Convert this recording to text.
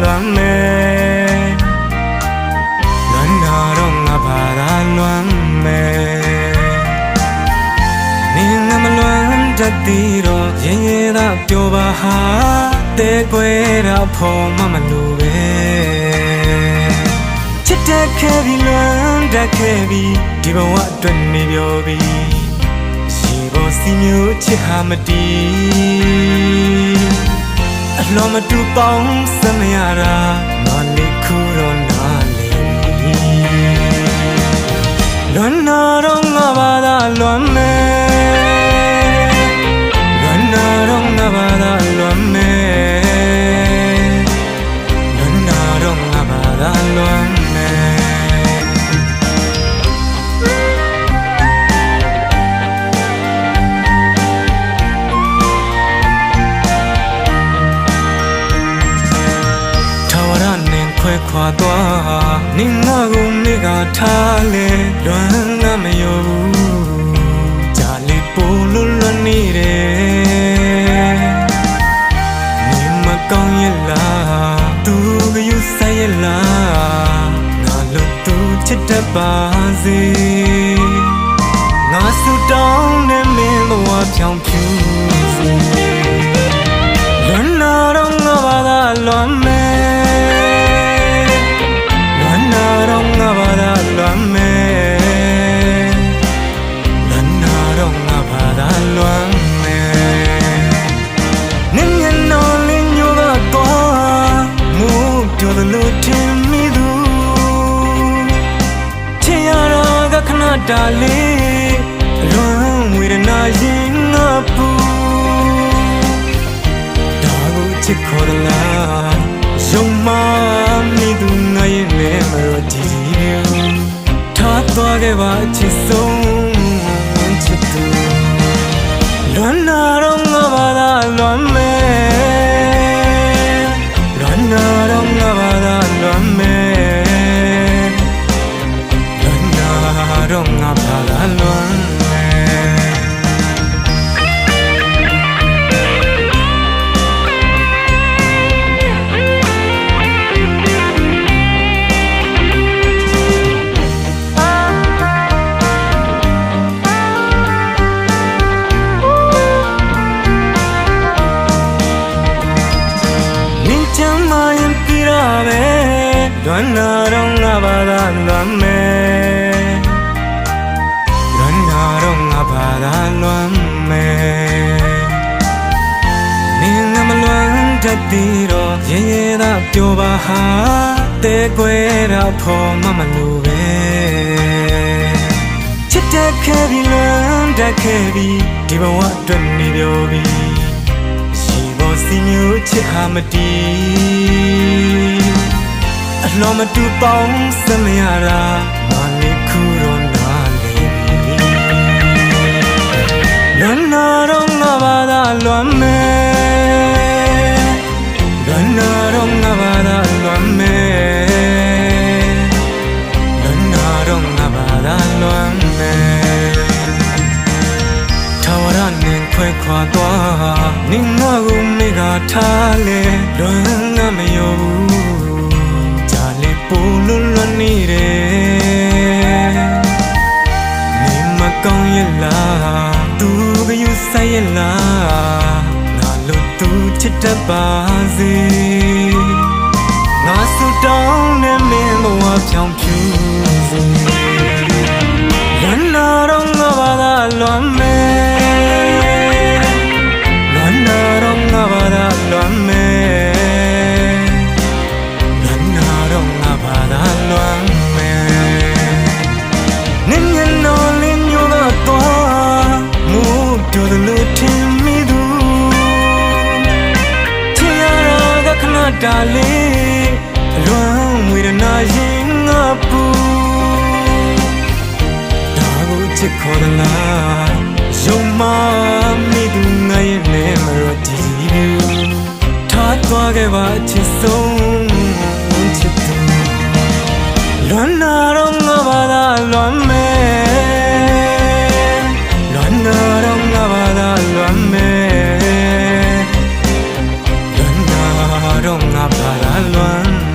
luan me luan na rong nga ba da luan me ni nga ma luan da ti ro yin yin da pyo ba ha te kwe da pho ma ma lu be chit da ke bi luan da ke bi di ba wa twat ni pyo bi si bo si myo chit ha ma ti lo ma tu pong sa me ya ra ma ni khu ro na le luan na rong nga ba da luan me luan na rong nga ba da luan me luan na rong nga ba da luan meခွဲခွာသွားနေငါကိုနေကထားလေလွမ်းငါမရောဘူးကြာလေပို့လွတ်လွတ်နေတယ်နေမကောင်းရဲ့လားသူကယူဆိုင်ရဲ့လားငါလို့သူချစ်တတ်ပါစေငါဆူတောင်းနေမင်းဘဝဖြောင်းဖြူစေလွမ်းနာတော့ငါဘာသာလွမ်းမဲluan me luan na rong nga ba da luan me nin yin no lin yo ga twa mu pyo da lo tin mi du chin ya ro ga khana da le luan we da na yin nga pu da go chit kho da la yong ma mi du nga yin me ma ro jiထားသွားခဲ့ပါချစ်ဆုံးချစ်သူလွမ်းနာတော့ငါဘာသာလွမ်းမဲလွမ်းနာတော့ငါဘာသာလွမ်းမဲလွမ်းနာတော့ငါဘာသာလွမ်းလွမ်းနာတော့ငါဘာသာလွမ်းမဲလွမ်းနာတော့ငါဘာသာလွမ်းမဲနေငါမလွမ်းတတ်သေးတော့ရင်ရင်သာပြောပါဟာတဲကွယ်တာဖော်မမလို့ပဲချစ်တဲ့ခဲ့ပြီလွမ်းတတ်ခဲ့ပြီဒီဘဝအတွက်နေပြောပြီရှိဖို့စီမျိုးချစ်ဟာမတီးလောမတူပေါင်းစမရတာမလေးခုတော့နာလေလွမ်းနာတော့ငါဘာသာလွမ်းမဲလွမ်းနာတော့ငါဘာသာလွမ်းမဲလွမ်းနာတော့ငါဘာသာလွမ်းမဲထာဝရနဲ့ခွဲခွာသွားနေငါကိုမိကထားလေလွမ်းငါမရောပို့လွတ်လွတ်နေတယ်နေမကောင်းရဲ့လားသူကယူဆိုင်ရဲ့လားငါလို့သူချစ်တတ်ပါစေငါဆူတောင်းနေမင်းဘဝဖြောင်းဖြူစေလွမ်းနာတော့ငါဘာသာလွမ်းမဲလွမ်းနာတော့ငါဘာသာလွမ်းမဲလွမ်းမဲနင်းရင်နော်လင်းညိုတော့တော့မူတို့လို့ထင်မိသူချင်ရတော့ကခဏတာလေးလွမ်းဝေဒနာရင်ငါပူဒါကိုချစ်ခေါ်တယ်လားယုံမမိသူငါရဲ့နေမလို့ဒီထားသွားခဲ့ပါချစ်ဆုံးချစ်သူလွမ်းနာတော့ငါဘာသာလွမ်းမဲလွမ်းနာတော့ငါဘာသာလွမ်းမဲလွမ်းနာတော့ ငါဘာသာလွမ်း